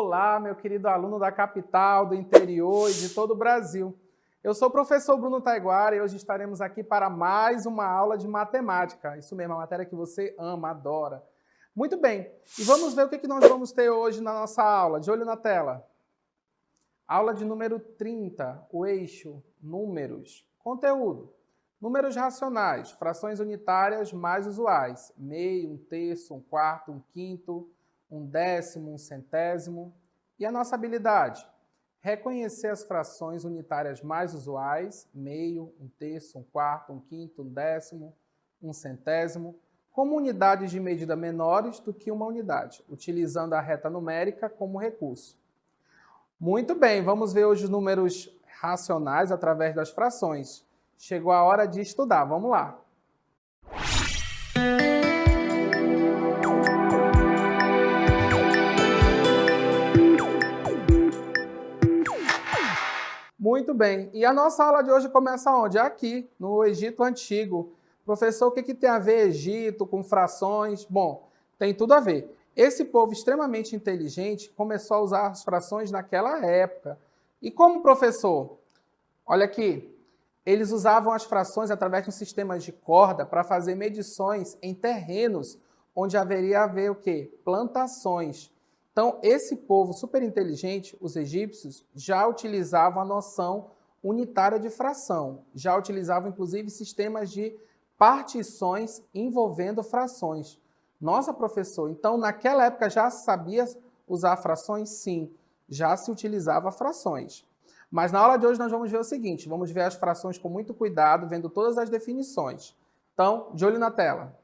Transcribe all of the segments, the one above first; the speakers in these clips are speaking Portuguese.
Olá, meu querido aluno da capital, do interior e de todo o Brasil. Eu sou o professor Bruno Taiguara e hoje estaremos aqui para mais uma aula de matemática. Isso mesmo, a matéria que você ama, adora. Muito bem, e vamos ver o que nós vamos ter hoje na nossa aula. De olho na tela. Aula de número 30, o eixo, números. Conteúdo. Números racionais, frações unitárias mais usuais. Meio, um terço, um quarto, um quinto, um décimo, um centésimo. E a nossa habilidade? Reconhecer as frações unitárias mais usuais, meio, um terço, um quarto, um quinto, um décimo, um centésimo, como unidades de medida menores do que uma unidade, utilizando a reta numérica como recurso. Muito bem, vamos ver hoje os números racionais através das frações. Chegou a hora de estudar, vamos lá. Muito bem, e a nossa aula de hoje começa onde? Aqui, no Egito Antigo. Professor, o que tem a ver Egito com frações? Bom, tem tudo a ver. Esse povo extremamente inteligente começou a usar as frações naquela época. E como professor? Olha aqui, eles usavam as frações através de um sistema de corda para fazer medições em terrenos onde haveria o quê? Plantações. Então, esse povo super inteligente, os egípcios, já utilizavam a noção unitária de fração. Já utilizavam, inclusive, sistemas de partições envolvendo frações. Nossa, professor, então naquela época já sabia usar frações? Sim, já se utilizava frações. Mas na aula de hoje nós vamos ver o seguinte, vamos ver as frações com muito cuidado, vendo todas as definições. Então, de olho na tela.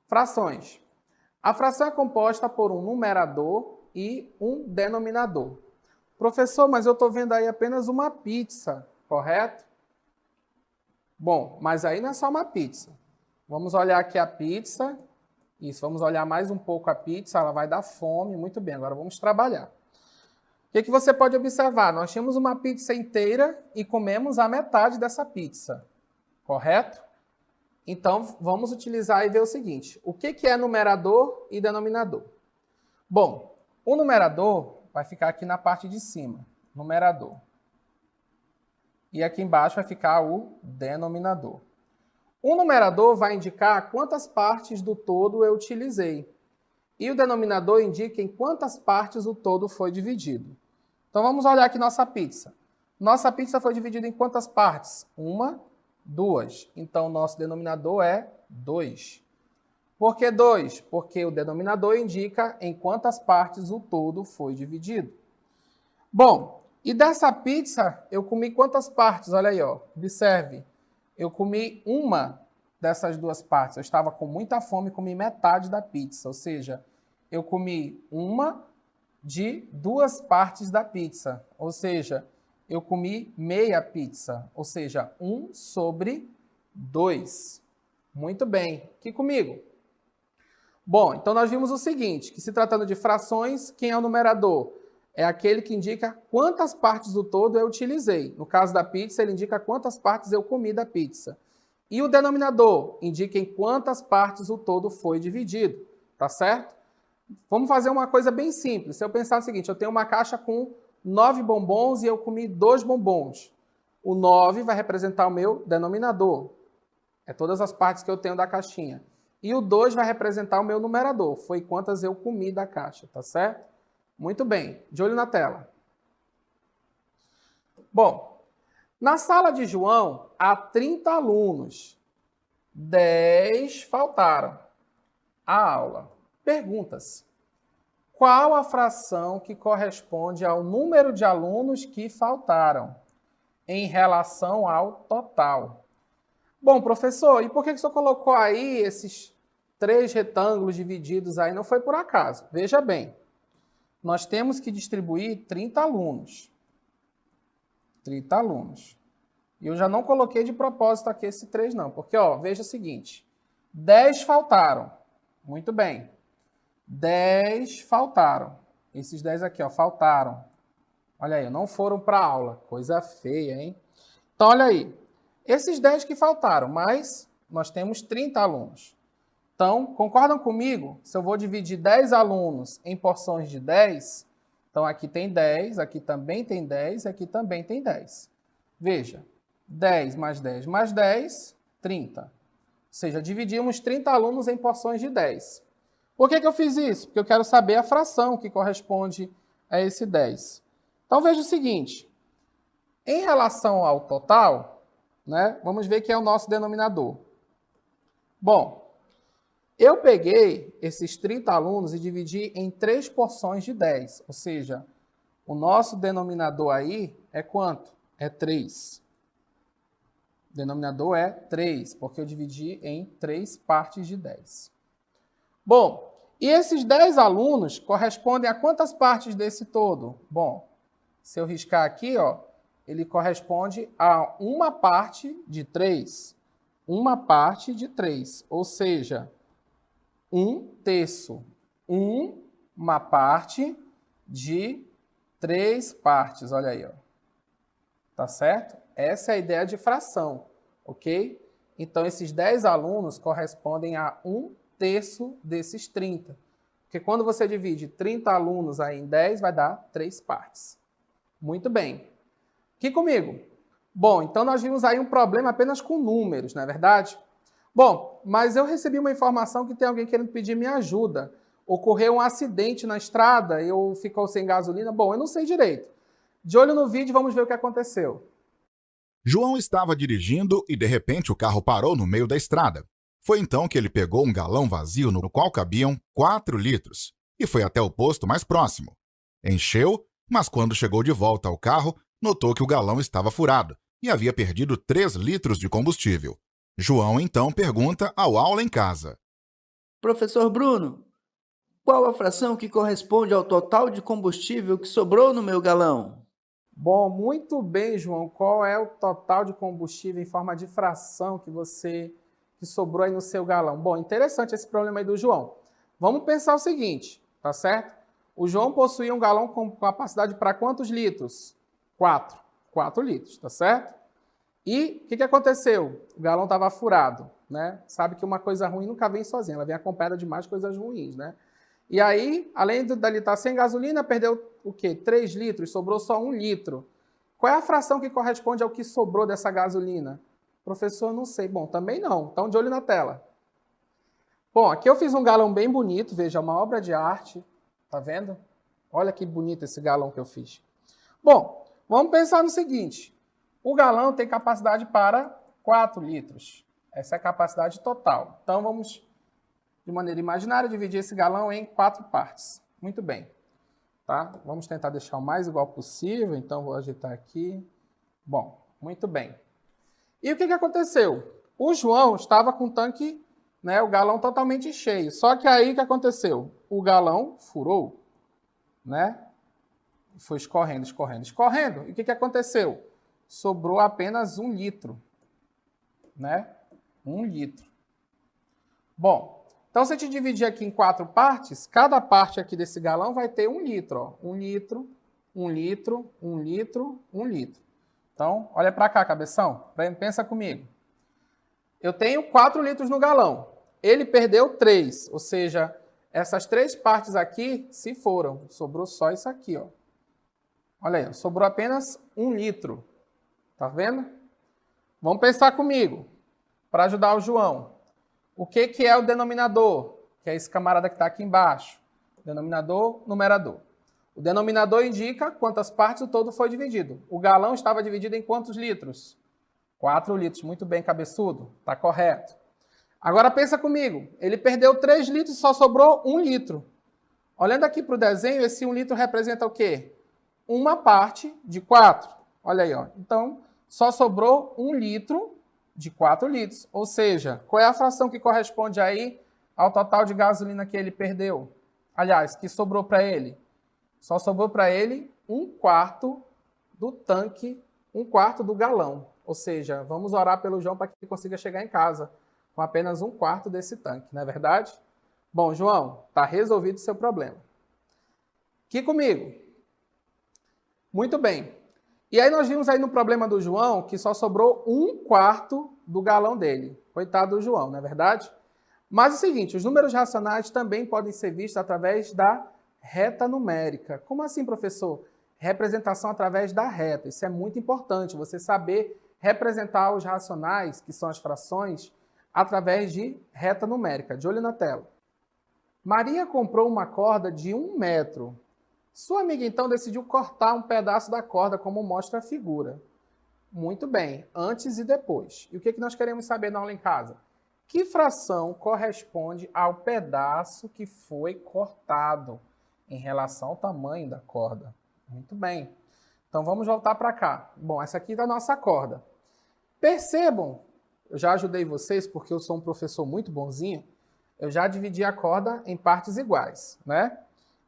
Frações. A fração é composta por um numerador e um denominador. Professor, mas eu estou vendo aí apenas uma pizza, correto? Bom, mas aí não é só uma pizza. Vamos olhar aqui a pizza. Isso, vamos olhar mais um pouco a pizza, ela vai dar fome. Muito bem, agora vamos trabalhar. O que você pode observar? Nós tínhamos uma pizza inteira e comemos a metade dessa pizza, correto? Então, vamos utilizar e ver o seguinte. O que é numerador e denominador? Bom, o numerador vai ficar aqui na parte de cima, numerador. E aqui embaixo vai ficar o denominador. O numerador vai indicar quantas partes do todo eu utilizei. E o denominador indica em quantas partes o todo foi dividido. Então, vamos olhar aqui nossa pizza. Nossa pizza foi dividida em quantas partes? Uma, duas. Então, nosso denominador é 2. Por que 2? Porque o denominador indica em quantas partes o todo foi dividido. Bom, e dessa pizza, eu comi quantas partes? Olha aí, ó. Observe. Eu comi uma dessas duas partes. Eu estava com muita fome e comi metade da pizza. Ou seja, eu comi uma de duas partes da pizza. Ou seja, eu comi meia pizza. Ou seja, 1 sobre 2. Muito bem. Aqui comigo. Bom, então nós vimos o seguinte, que se tratando de frações, quem é o numerador? É aquele que indica quantas partes do todo eu utilizei. No caso da pizza, ele indica quantas partes eu comi da pizza. E o denominador indica em quantas partes o todo foi dividido. Tá certo? Vamos fazer uma coisa bem simples. Se eu pensar o seguinte, eu tenho uma caixa com 9 bombons e eu comi 2 bombons. O 9 vai representar o meu denominador. É todas as partes que eu tenho da caixinha. E o 2 vai representar o meu numerador. Foi quantas eu comi da caixa, tá certo? Muito bem. De olho na tela. Bom, na sala de João, há 30 alunos. 10 faltaram à aula. Perguntas. Qual a fração que corresponde ao número de alunos que faltaram em relação ao total? Bom, professor, e por que o senhor colocou aí esses 3 retângulos divididos aí? Não foi por acaso. Veja bem, nós temos que distribuir 30 alunos. 30 alunos. E eu já não coloquei de propósito aqui esse 3 não, porque ó, veja o seguinte, 10 faltaram. Muito bem. 10 faltaram. Esses 10 aqui, ó, faltaram. Olha aí, não foram para a aula. Coisa feia, hein? Então, olha aí. Esses 10 que faltaram, mas nós temos 30 alunos. Então, concordam comigo? Se eu vou dividir 10 alunos em porções de 10, então aqui tem 10, aqui também tem 10, aqui também tem 10. Veja, 10 mais 10 mais 10, 30. Ou seja, dividimos 30 alunos em porções de 10. Por que eu fiz isso? Porque eu quero saber a fração que corresponde a esse 10. Então, veja o seguinte. Em relação ao total, né, vamos ver que é o nosso denominador. Bom, eu peguei esses 30 alunos e dividi em 3 porções de 10. Ou seja, o nosso denominador aí é quanto? É 3. O denominador é 3, porque eu dividi em 3 partes de 10. Bom, e esses 10 alunos correspondem a quantas partes desse todo? Bom, se eu riscar aqui, ó, ele corresponde a uma parte de 3. Uma parte de 3, ou seja, 1/3. Uma parte de 3 partes, olha aí, ó. Tá certo? Essa é a ideia de fração, ok? Então, esses 10 alunos correspondem a 1/3 desses 30. Porque quando você divide 30 alunos aí em 10, vai dar 3 partes. Muito bem. Aqui comigo. Bom, então nós vimos aí um problema apenas com números, não é verdade? Bom, mas eu recebi uma informação que tem alguém querendo pedir minha ajuda. Ocorreu um acidente na estrada, eu ficou sem gasolina. Bom, eu não sei direito. De olho no vídeo, vamos ver o que aconteceu. João estava dirigindo e, de repente, o carro parou no meio da estrada. Foi então que ele pegou um galão vazio no qual cabiam 4 litros e foi até o posto mais próximo. Encheu, mas quando chegou de volta ao carro, notou que o galão estava furado e havia perdido 3 litros de combustível. João então pergunta ao Aula em Casa: Professor Bruno, qual a fração que corresponde ao total de combustível que sobrou no meu galão? Bom, muito bem, João. Qual é o total de combustível em forma de fração que sobrou aí no seu galão? Bom, interessante esse problema aí do João. Vamos pensar o seguinte, tá certo? O João possuía um galão com capacidade para quantos litros? 4. 4 litros, tá certo? E o que aconteceu? O galão estava furado, né? Sabe que uma coisa ruim nunca vem sozinha, ela vem acompanhada de mais coisas ruins, né? E aí, além dele estar sem gasolina, perdeu o quê? 3 litros, sobrou só 1 litro. Qual é a fração que corresponde ao que sobrou dessa gasolina? Professor, não sei. Bom, também não. Então, de olho na tela. Bom, aqui eu fiz um galão bem bonito, veja, uma obra de arte. Tá vendo? Olha que bonito esse galão que eu fiz. Bom, vamos pensar no seguinte. O galão tem capacidade para 4 litros. Essa é a capacidade total. Então, vamos, de maneira imaginária, dividir esse galão em 4 partes. Muito bem. Tá? Vamos tentar deixar o mais igual possível. Então, vou agitar aqui. Bom, muito bem. E o que aconteceu? O João estava com o tanque, né, o galão totalmente cheio. Só que aí o que aconteceu? O galão furou, né? Foi escorrendo, escorrendo, escorrendo. E o que aconteceu? Sobrou apenas 1 litro, né? 1 litro. Bom, então se a gente dividir aqui em 4 partes, cada parte aqui desse galão vai ter 1 litro, ó. 1 litro, 1 litro, 1 litro, 1 litro. Então, olha para cá, cabeção. Pensa comigo. Eu tenho 4 litros no galão. Ele perdeu 3, ou seja, essas 3 partes aqui se foram. Sobrou só isso aqui, ó. Olha aí, sobrou apenas 1 litro. Tá vendo? Vamos pensar comigo, para ajudar o João. O que é o denominador? Que é esse camarada que está aqui embaixo. Denominador, numerador. O denominador indica quantas partes o todo foi dividido. O galão estava dividido em quantos litros? 4 litros. Muito bem, cabeçudo. Está correto. Agora pensa comigo. Ele perdeu 3 litros e só sobrou 1 litro. Olhando aqui para o desenho, esse 1 litro representa o quê? Uma parte de 4. Olha aí, ó. Então, só sobrou 1 litro de 4 litros. Ou seja, qual é a fração que corresponde aí ao total de gasolina que ele perdeu? Aliás, que sobrou para ele? Só sobrou para ele 1/4 do tanque, 1/4 do galão. Ou seja, vamos orar pelo João para que ele consiga chegar em casa com apenas 1/4 desse tanque, não é verdade? Bom, João, está resolvido o seu problema. Aqui comigo. Muito bem. E aí nós vimos aí no problema do João que só sobrou 1/4 do galão dele. Coitado do João, não é verdade? Mas é o seguinte, os números racionais também podem ser vistos através da reta numérica. Como assim, professor? Representação através da reta. Isso é muito importante, você saber representar os racionais, que são as frações, através de reta numérica. De olho na tela. Maria comprou uma corda de 1 metro. Sua amiga, então, decidiu cortar um pedaço da corda, como mostra a figura. Muito bem, antes e depois. E o que nós queremos saber na aula em casa? Que fração corresponde ao pedaço que foi cortado em relação ao tamanho da corda? Muito bem. Então, vamos voltar para cá. Bom, essa aqui é a nossa corda. Percebam, eu já ajudei vocês porque eu sou um professor muito bonzinho, eu já dividi a corda em partes iguais, né?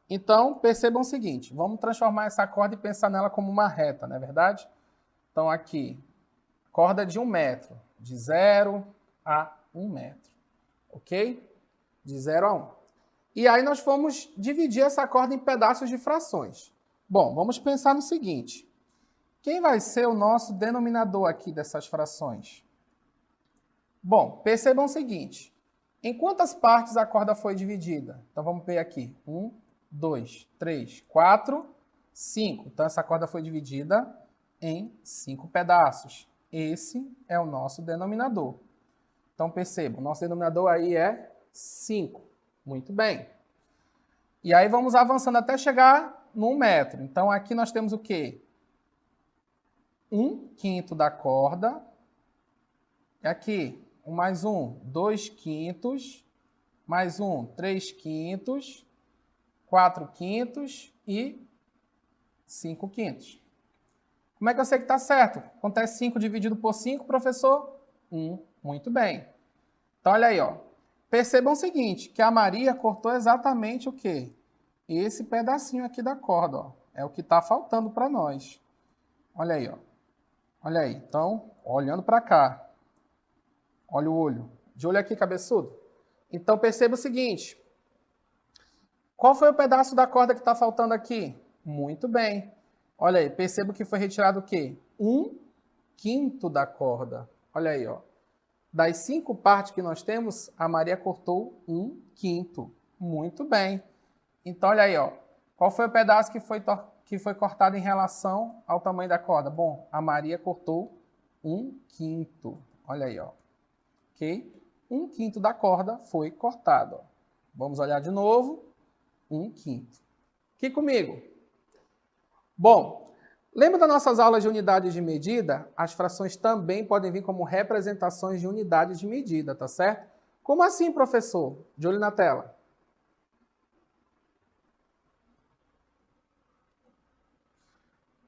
Então, percebam o seguinte, vamos transformar essa corda e pensar nela como uma reta, não é verdade? Então, aqui, corda de 1 metro, de 0 a 1 metro, ok? De 0 a 1. E aí nós vamos dividir essa corda em pedaços de frações. Bom, vamos pensar no seguinte, quem vai ser o nosso denominador aqui dessas frações? Bom, percebam o seguinte, em quantas partes a corda foi dividida? Então, vamos ver aqui. 1, 2, 3, 4, 5. Então, essa corda foi dividida em 5 pedaços. Esse é o nosso denominador. Então, percebam, nosso denominador aí é 5. Muito bem. E aí, vamos avançando até chegar no 1 metro. Então, aqui nós temos o quê? 1/5 da corda. E aqui, 1 mais 1, 2/5, mais 1, 3/5, 4/5 e 5/5. Como é que eu sei que está certo? Quanto é 5 dividido por 5, professor? 1. Muito bem. Então, olha aí, ó. Percebam o seguinte, que a Maria cortou exatamente o quê? Esse pedacinho aqui da corda, ó. É o que está faltando para nós. Olha aí, ó. Olha aí. Então, olhando para cá. Olha o olho. De olho aqui, cabeçudo. Então, perceba o seguinte. Qual foi o pedaço da corda que está faltando aqui? Muito bem. Olha aí, perceba que foi retirado o quê? 1/5 da corda. Olha aí, ó. Das 5 partes que nós temos, a Maria cortou 1/5. Muito bem. Então, olha aí, ó. Qual foi o pedaço que foi cortado em relação ao tamanho da corda? Bom, a Maria cortou 1/5. Olha aí, ó. Ok? 1/5 da corda foi cortado. Ó. Vamos olhar de novo. 1/5. Aqui comigo. Bom, lembra das nossas aulas de unidades de medida? As frações também podem vir como representações de unidades de medida, tá certo? Como assim, professor? De olho na tela.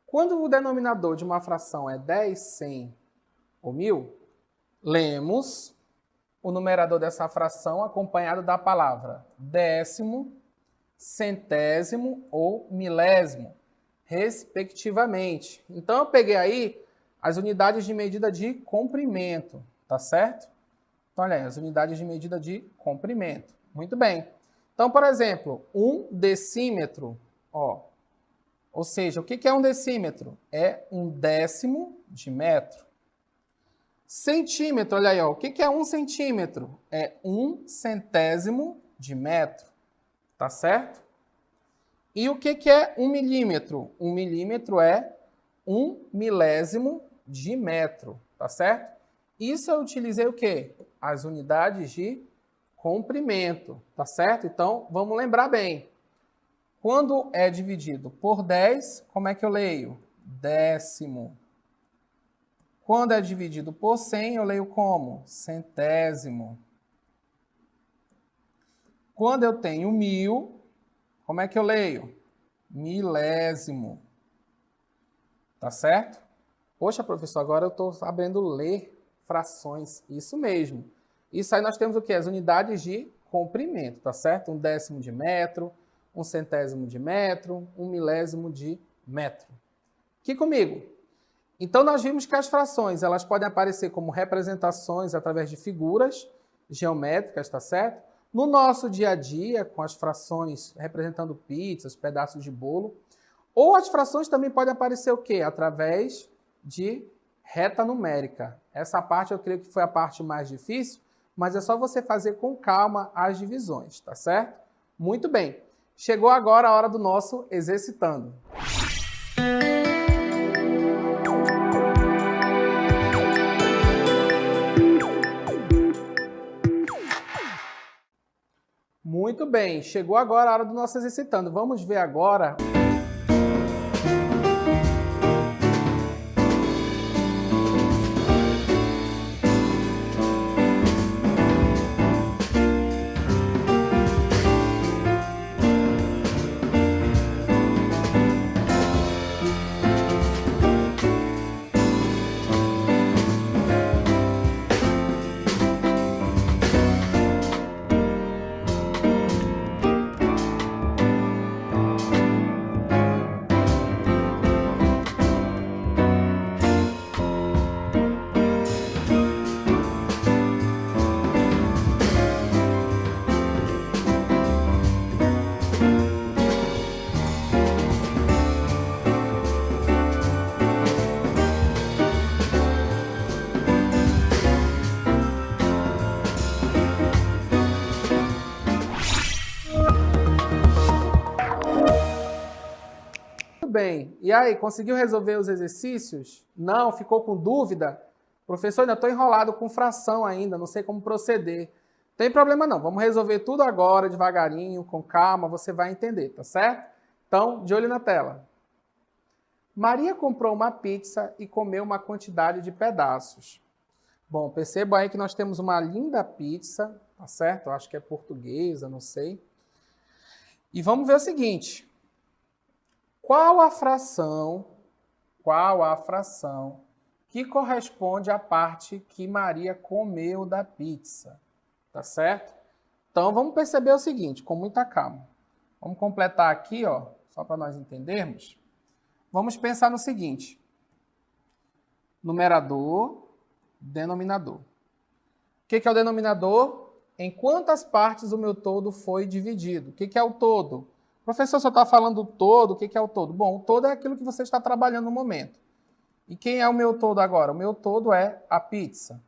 Quando o denominador de uma fração é 10, 100 ou 1000, lemos o numerador dessa fração acompanhado da palavra décimo, centésimo ou milésimo, respectivamente. Então, eu peguei aí as unidades de medida de comprimento, tá certo? Então, olha aí, as unidades de medida de comprimento. Muito bem. Então, por exemplo, 1 decímetro, ó. Ou seja, o que é 1 decímetro? É 1/10 de metro. Centímetro, olha aí, ó. O que é 1 centímetro? É 1/100º de metro, tá certo? E o que é 1 milímetro? 1 milímetro é 1 milésimo de metro, tá certo? Isso eu utilizei o quê? As unidades de comprimento, tá certo? Então, vamos lembrar bem. Quando é dividido por 10, como é que eu leio? Décimo. Quando é dividido por 100, eu leio como? Centésimo. Quando eu tenho 1000, como é que eu leio? Milésimo. Tá certo? Poxa, professor, agora eu estou sabendo ler frações. Isso mesmo. Isso aí nós temos o quê? As unidades de comprimento, tá certo? 1/10 de metro, 1/100º de metro, 1 milésimo de metro. Aqui comigo. Então, nós vimos que as frações elas podem aparecer como representações através de figuras geométricas, tá certo? No nosso dia a dia, com as frações representando pizzas, pedaços de bolo. Ou as frações também podem aparecer o quê? Através de reta numérica. Essa parte eu creio que foi a parte mais difícil, mas é só você fazer com calma as divisões, tá certo? Muito bem. Chegou agora a hora do nosso exercitando. Muito bem, chegou agora a hora do nosso exercitando. Vamos ver agora. Bem, e aí, conseguiu resolver os exercícios? Não? Ficou com dúvida? Professor, ainda estou enrolado com fração ainda, não sei como proceder. Tem problema não, vamos resolver tudo agora, devagarinho, com calma, você vai entender, tá certo? Então, de olho na tela. Maria comprou uma pizza e comeu uma quantidade de pedaços. Bom, perceba aí que nós temos uma linda pizza, tá certo? Eu acho que é portuguesa, não sei. E vamos ver o seguinte. Qual a fração que corresponde à parte que Maria comeu da pizza? Tá certo? Então, vamos perceber o seguinte, com muita calma. Vamos completar aqui, ó, só para nós entendermos. Vamos pensar no seguinte. Numerador, denominador. O que é o denominador? Em quantas partes o meu todo foi dividido? O que é o todo? Professor, você está falando do todo, o que é o todo? Bom, o todo é aquilo que você está trabalhando no momento. E quem é o meu todo agora? O meu todo é a pizza.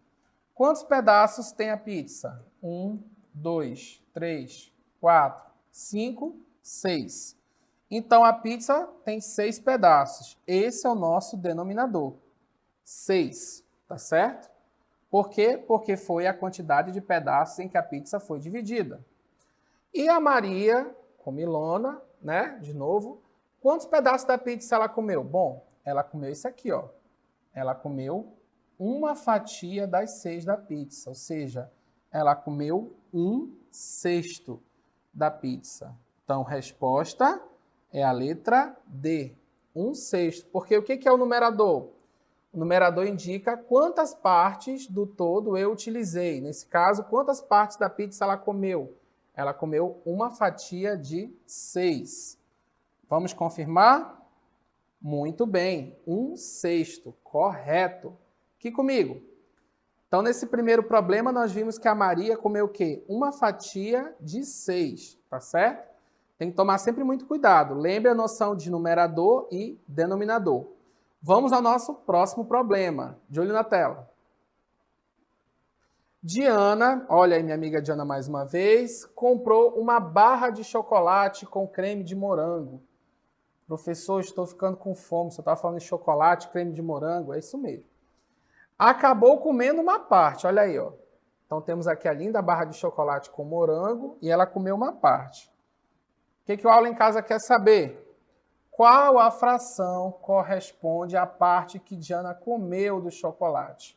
Quantos pedaços tem a pizza? 1, 2, 3, 4, 5, 6. Então, a pizza tem 6 pedaços. Esse é o nosso denominador. 6, tá certo? Por quê? Porque foi a quantidade de pedaços em que a pizza foi dividida. E a Maria... comilona, né? De novo. Quantos pedaços da pizza ela comeu? Bom, ela comeu isso aqui, ó. Ela comeu uma fatia das 6 da pizza, ou seja, ela comeu 1/6 da pizza. Então, resposta é a letra D, 1/6. Porque o que é o numerador? O numerador indica quantas partes do todo eu utilizei. Nesse caso, quantas partes da pizza ela comeu? Ela comeu uma fatia de 6. Vamos confirmar? Muito bem, 1/6, correto. Aqui comigo. Então, nesse primeiro problema, nós vimos que a Maria comeu o quê? Uma fatia de 6, tá certo? Tem que tomar sempre muito cuidado. Lembre a noção de numerador e denominador. Vamos ao nosso próximo problema. De olho na tela. Diana, olha aí minha amiga Diana mais uma vez, comprou uma barra de chocolate com creme de morango. Professor, estou ficando com fome, você estava falando de chocolate, creme de morango, é isso mesmo. Acabou comendo uma parte, olha aí, ó. Então temos aqui a linda barra de chocolate com morango e ela comeu uma parte. O que o aula em casa quer saber? Qual a fração corresponde à parte que Diana comeu do chocolate?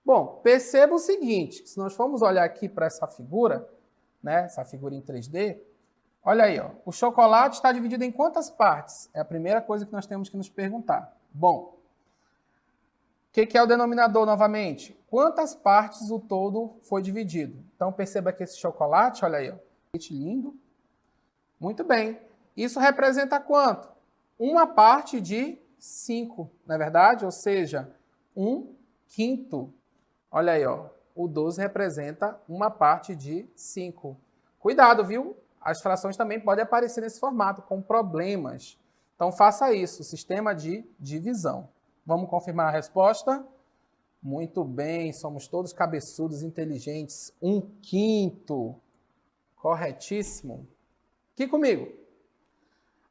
Bom, perceba o seguinte, se nós formos olhar aqui para essa figura, né, essa figura em 3D, olha aí, ó, o chocolate está dividido em quantas partes? É a primeira coisa que nós temos que nos perguntar. Bom, o que é o denominador novamente? Quantas partes o todo foi dividido? Então perceba que esse chocolate, olha aí, ó, lindo. Muito bem. Isso representa quanto? Uma parte de 5, não é verdade? Ou seja, 1/5. Olha aí, ó, o 12 representa uma parte de 5. Cuidado, viu? As frações também podem aparecer nesse formato, com problemas. Então, faça isso, sistema de divisão. Vamos confirmar a resposta? Muito bem, somos todos cabeçudos, inteligentes. 1/5. Corretíssimo. Aqui comigo.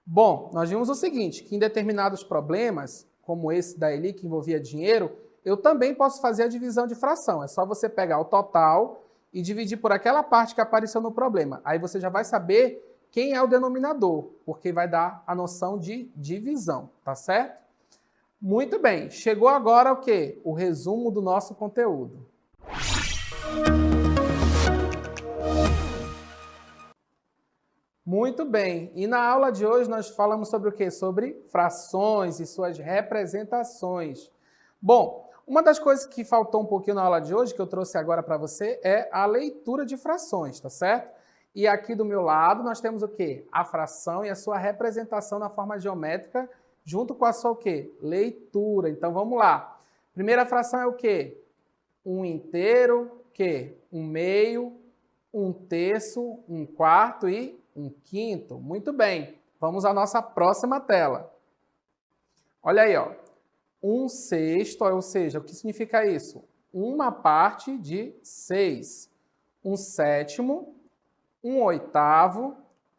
Bom, nós vimos o seguinte, que em determinados problemas, como esse da Eli, que envolvia dinheiro, eu também posso fazer a divisão de fração. É só você pegar o total e dividir por aquela parte que apareceu no problema. Aí você já vai saber quem é o denominador, porque vai dar a noção de divisão, tá certo? Muito bem, chegou agora o quê? O resumo do nosso conteúdo. Muito bem, e na aula de hoje nós falamos sobre o quê? Sobre frações e suas representações. Bom, uma das coisas que faltou um pouquinho na aula de hoje, que eu trouxe agora para você, é a leitura de frações, tá certo? E aqui do meu lado nós temos o quê? A fração e a sua representação na forma geométrica, junto com a sua o quê? Leitura. Então vamos lá. Primeira fração é o quê? 1/inteiro, quê? 1/2, 1/3, 1/4 e 1/5. Muito bem. Vamos à nossa próxima tela. Olha aí, ó. 1/6, ou seja, o que significa isso? Uma parte de 6. 1/7, 1/8,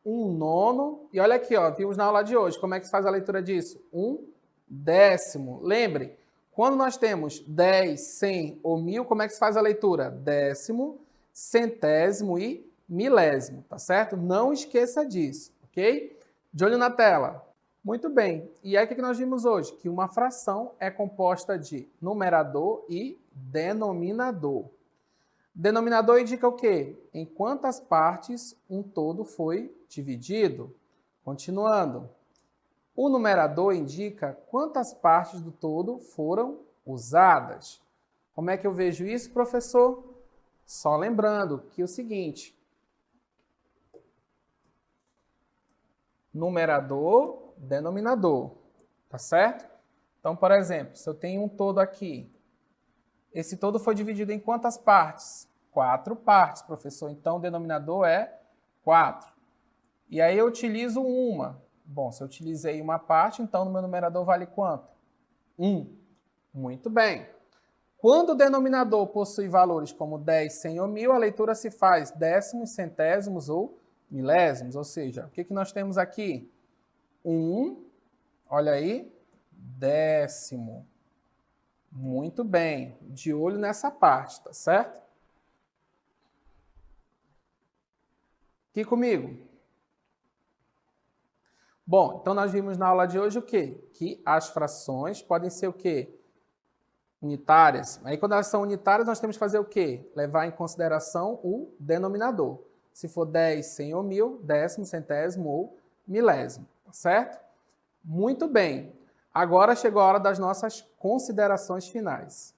1/9, e olha aqui, ó, vimos na aula de hoje, como é que se faz a leitura disso? 1/10. Lembre, quando nós temos 10, 100 ou 1000, como é que se faz a leitura? Décimo, centésimo e milésimo, tá certo? Não esqueça disso, ok? De olho na tela. Muito bem, e aí o que nós vimos hoje? Que uma fração é composta de numerador e denominador. Denominador indica o quê? Em quantas partes um todo foi dividido. Continuando. O numerador indica quantas partes do todo foram usadas. Como é que eu vejo isso, professor? Só lembrando que é o seguinte. Numerador, denominador. Tá certo? Então, por exemplo, se eu tenho um todo aqui, esse todo foi dividido em quantas partes? 4 partes, professor. Então, o denominador é 4. E aí eu utilizo uma. Bom, se eu utilizei uma parte, então no meu numerador vale quanto? 1. Muito bem. Quando o denominador possui valores como 10, 100 ou 1000, a leitura se faz décimos, centésimos ou milésimos. Ou seja, o que nós temos aqui? 1, olha aí, décimo. Muito bem, de olho nessa parte, tá certo? Aqui comigo. Bom, então nós vimos na aula de hoje o quê? Que as frações podem ser o quê? Unitárias. Aí quando elas são unitárias, nós temos que fazer o quê? Levar em consideração o denominador. Se for 10, 100 ou 1000, décimo, centésimo ou milésimo, tá certo? Muito bem. Agora chegou a hora das nossas considerações finais.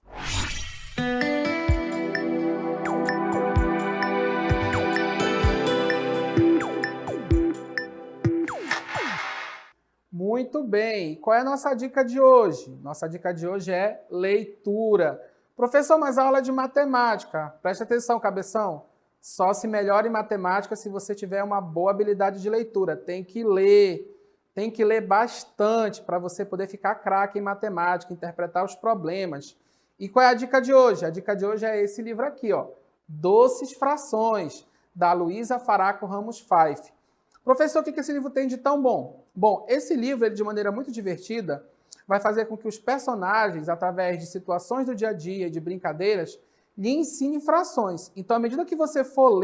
Muito bem. Qual é a nossa dica de hoje? Nossa dica de hoje é leitura. Professor, mas a aula é de matemática. Preste atenção, cabeção. Só se melhora em matemática se você tiver uma boa habilidade de leitura. Tem que ler. Tem que ler bastante para você poder ficar craque em matemática, interpretar os problemas. E qual é a dica de hoje? A dica de hoje é esse livro aqui, ó. Doces Frações, da Luísa Faraco Ramos Fife. Professor, o que esse livro tem de tão bom? Bom, esse livro, ele, de maneira muito divertida, vai fazer com que os personagens, através de situações do dia a dia e de brincadeiras, lhe ensinem frações. Então, à medida que você for lendo,